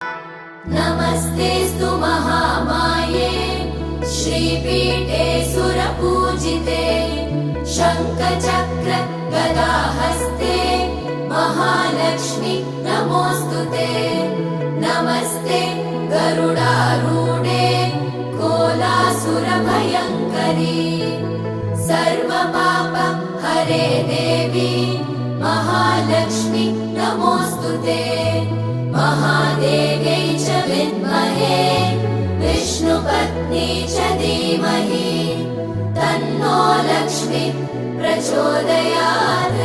नमस्तेऽस्तु महामाये श्रीपीठे सुरपूजिते शङ्खचक्र गदाहस्ते महालक्ष्मी नमोऽस्तुते। नमस्ते गरुडारूढे कोलासुरभयङ्करी सर्वपाप हरे देवी महालक्ष्मी नमोऽस्तुते। महादेव्यै च विद्महे विष्णुपत्नी च धीमहि तन्नो लक्ष्मी प्रचोदयात्।